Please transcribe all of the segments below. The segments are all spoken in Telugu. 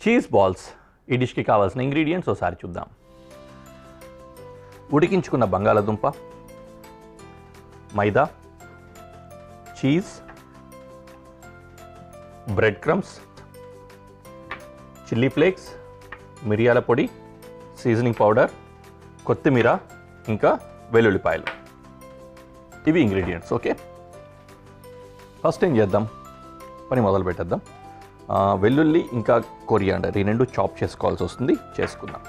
Cheese balls. ఈ డిష్కి కావాల్సిన ఇంగ్రీడియంట్స్ ఒకసారి చూద్దాం. ఉడికించుకున్న బంగాళాదుంప, maida, cheese, bread crumbs, chilli flakes, మిరియాల పొడి, సీజనింగ్ పౌడర్, కొత్తిమీర, ఇంకా వెల్లుల్లిపాయలు. ఇవి ఇంగ్రీడియంట్స్. ఓకే, ఫస్ట్ ఏం చేద్దాం, పని మొదలు పెట్టేద్దాం. వెల్లుల్లి ఇంకా కొరియాండర్ ఈ రెండు చాప్ చేసుకోవాల్సి వస్తుంది, చేసుకుందాం.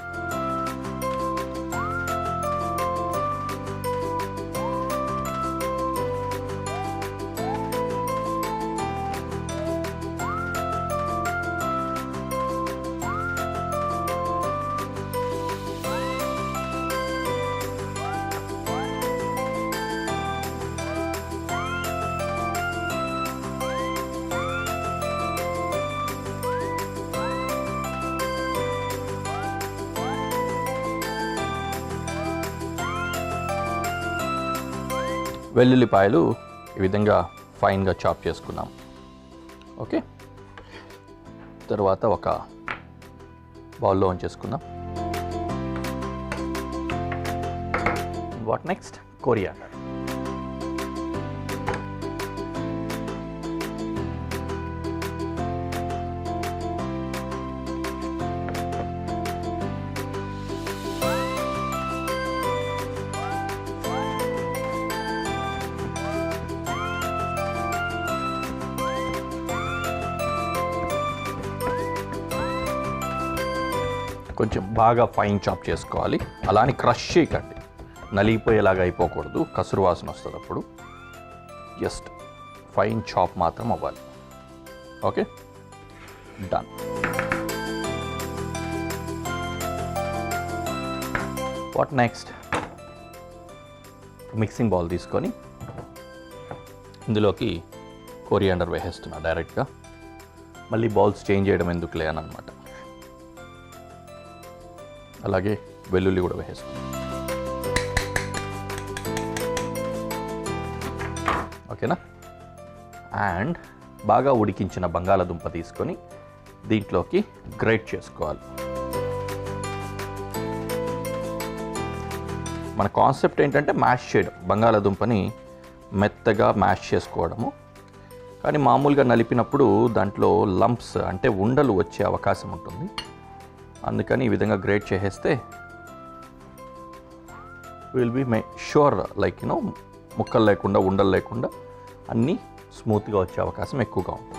వెల్లుల్లిపాయలు ఈ విధంగా ఫైన్గా చాప్ చేసుకున్నాం. ఓకే, తర్వాత ఒక బౌల్లో ఉంచేసుకుందాం. What next? కొరియాండర్. కొంచెం బాగా ఫైన్ చాప్ చేసుకోవాలి, అలా అని క్రష్ చేయకండి, నలిగిపోయేలాగా అయిపోకూడదు, కసురు వాసన వస్తుంది అప్పుడు. జస్ట్ ఫైన్ చాప్ మాత్రం అవ్వాలి. Okay, done. What next? Mixing bowl తీసుకొని ఇందులోకి కొరియాండర్ వేసేస్తున్నా డైరెక్ట్గా. మళ్ళీ బౌల్స్ చేంజ్ చేయడం ఎందుకులే అని అనమాట. అలాగే వెల్లుల్లి కూడా వేసేసుకుందాం. ఓకేనా? అండ్ బాగా ఉడికించిన బంగాళాదుంప తీసుకొని దీంట్లోకి గ్రేట్ చేసుకోవాలి. మన కాన్సెప్ట్ ఏంటంటే మ్యాష్ చేయడం, బంగాళాదుంపని మెత్తగా మ్యాష్ చేసుకోవడము. కానీ మామూలుగా నలిపినప్పుడు దాంట్లో లంప్స్ అంటే ఉండలు వచ్చే అవకాశం ఉంటుంది. అందుకని ఈ విధంగా గ్రేట్ చేసేస్తే విల్ బి షూర్ లైక్ ముక్కలు లేకుండా, ఉండలు లేకుండా అన్నీ స్మూత్గా వచ్చే అవకాశం ఎక్కువగా ఉంటుంది.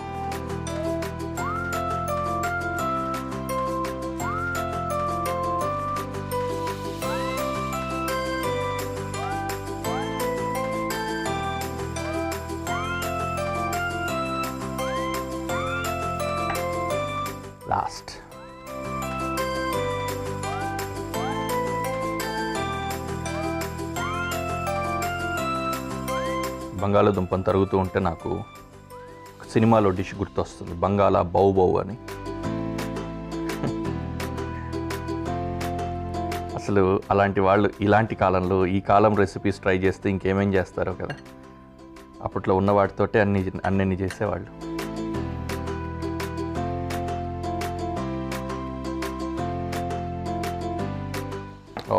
లాస్ట్ బంగాళాదుంపను తరుగుతూ ఉంటే నాకు సినిమాలో డిష్ గుర్తొస్తుంది, బంగాళా బౌ బౌ అని. అసలు అలాంటి వాళ్ళు ఇలాంటి కాలంలో, ఈ కాలం రెసిపీస్ ట్రై చేస్తే ఇంకేమేం చేస్తారో కదా. అప్పట్లో ఉన్న వాటితోటే అన్నీ చేసేవాళ్ళు.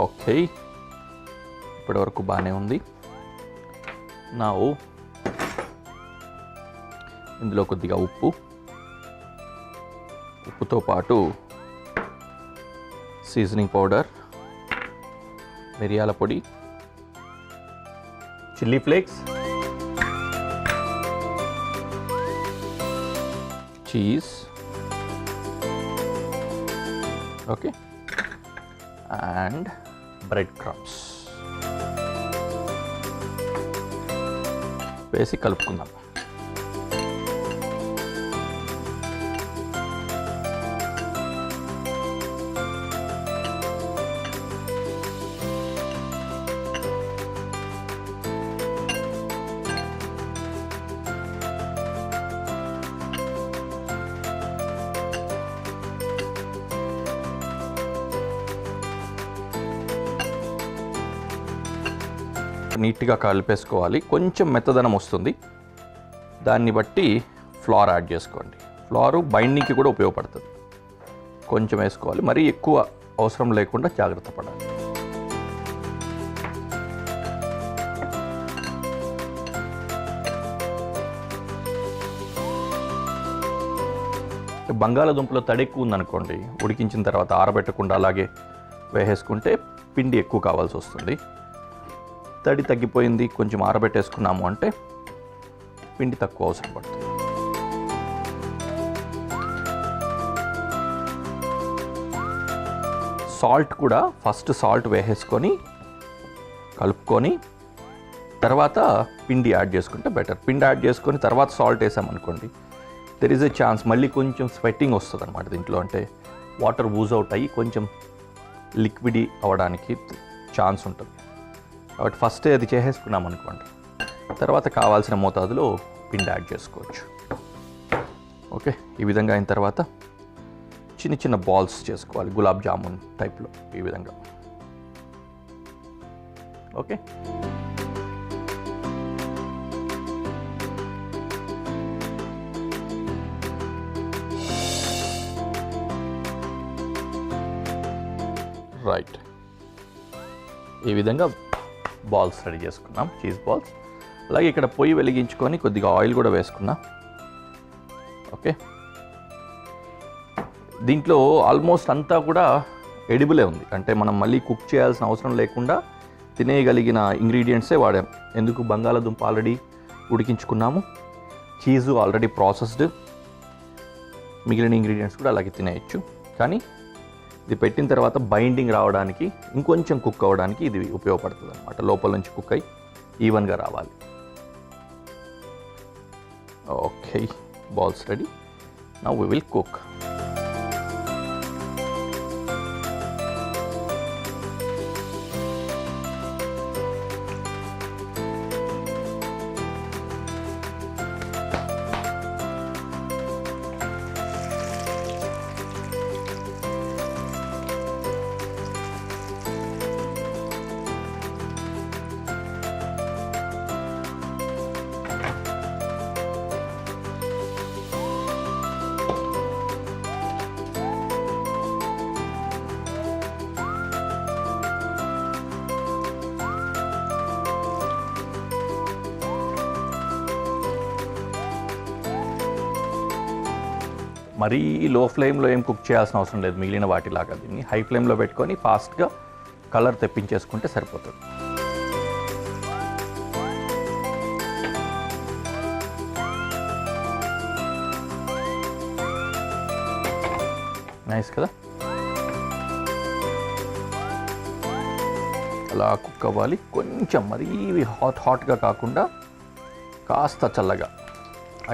ఓకే, ఇప్పటివరకు బాగానే ఉంది. నా ఇందులో కొద్దిగా ఉప్పుతో పాటు సీజనింగ్ పౌడర్, మిరియాల పొడి, chilli flakes, cheese, okay, and bread crumbs వేసి కలుపుకుందాం. నీట్గా కలిపేసుకోవాలి. కొంచెం మెత్తదనం వస్తుంది, దాన్ని బట్టి ఫ్లోర్ యాడ్ చేసుకోండి. ఫ్లోరు బైండింగ్కి కూడా ఉపయోగపడుతుంది. కొంచెం వేసుకోవాలి, మరీ ఎక్కువ అవసరం లేకుండా జాగ్రత్త పడాలి. బంగాళాదుంపలో తడి ఎక్కువ ఉందనుకోండి, ఉడికించిన తర్వాత ఆరబెట్టకుండా అలాగే వేసేసుకుంటే పిండి ఎక్కువ కావాల్సి వస్తుంది. తడి తగ్గిపోయింది, కొంచెం ఆరబెట్టేసుకున్నాము అంటే పిండి తక్కువ అవసరం పడుతుంది. సాల్ట్ కూడా ఫస్ట్ సాల్ట్ వేసేసుకొని కలుపుకొని తర్వాత పిండి యాడ్ చేసుకుంటే బెటర్. పిండి యాడ్ చేసుకొని తర్వాత సాల్ట్ వేసామనుకోండి, దెర్ ఈజ్ ఎ ఛాన్స్ మళ్ళీ కొంచెం స్వెట్టింగ్ వస్తుంది అనమాట దీంట్లో. అంటే వాటర్ ఊజ్ అవుట్ అయ్యి కొంచెం లిక్విడ్ అవ్వడానికి ఛాన్స్ ఉంటుంది. కాబట్టి ఫస్ట్ అది చేసేసుకున్నాం అనుకోండి, తర్వాత కావాల్సిన మోతాదులో పిండి యాడ్ చేసుకోవచ్చు. ఓకే, ఈ విధంగా అయిన తర్వాత చిన్న చిన్న బాల్స్ చేసుకోవాలి, గులాబ్ జామున్ టైప్లో ఈ విధంగా. Okay, right. ఈ విధంగా బాల్స్ రెడీ చేసుకున్నాం, చీజ్ బాల్స్. అలాగే ఇక్కడ పొయ్యి వెలిగించుకొని కొద్దిగా ఆయిల్ కూడా వేసుకున్నాం. ఓకే, దీంట్లో ఆల్మోస్ట్ అంతా కూడా ఎడిబులే ఉంది, అంటే మనం మళ్ళీ కుక్ చేయాల్సిన అవసరం లేకుండా తినేయగలిగిన ఇంగ్రీడియంట్సే వాడాం. ఎందుకు, బంగాళాదుంప ఆల్రెడీ ఉడికించుకున్నాము, చీజు ఆల్రెడీ ప్రాసెస్డ్, మిగిలిన ఇంగ్రీడియంట్స్ కూడా అలాగే తినేయచ్చు. కానీ ఇది పెట్టిన తర్వాత బైండింగ్ రావడానికి, ఇంకొంచెం కుక్ అవ్వడానికి ఇది ఉపయోగపడుతుంది అనమాట. లోపల నుంచి కుక్ అయ్యి ఈవెన్గా రావాలి. Okay, balls ready. Now we will cook. మరీ లో ఫ్లేమ్లో ఏం కుక్ చేయాల్సిన అవసరం లేదు, మిగిలిన వాటిలాగా. దీన్ని హై ఫ్లేమ్లో పెట్టుకొని ఫాస్ట్గా కలర్ తెప్పించేసుకుంటే సరిపోతుంది. నైస్ కదా. అలా కుక్ అవ్వాలి కొంచెం, మరీ హాట్గా కాకుండా కాస్త చల్లగా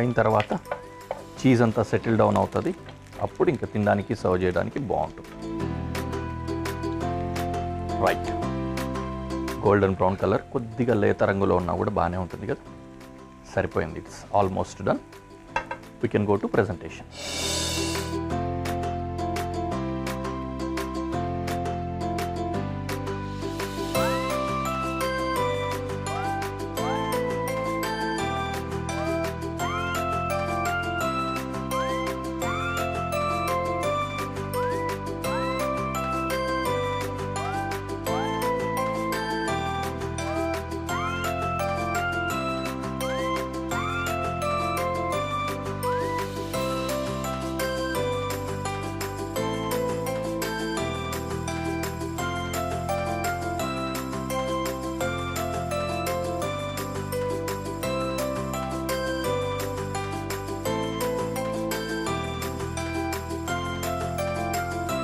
అయిన తర్వాత చీజ్ అంతా సెటిల్ డౌన్ అవుతుంది. అప్పుడు ఇంకా తినడానికి, సర్వ్ చేయడానికి బాగుంటుంది. రైట్, గోల్డెన్ బ్రౌన్ కలర్, కొద్దిగా లేత రంగులో ఉన్నా కూడా బాగానే ఉంటుంది కదా. సరిపోయింది, it's almost done. We can go to presentation.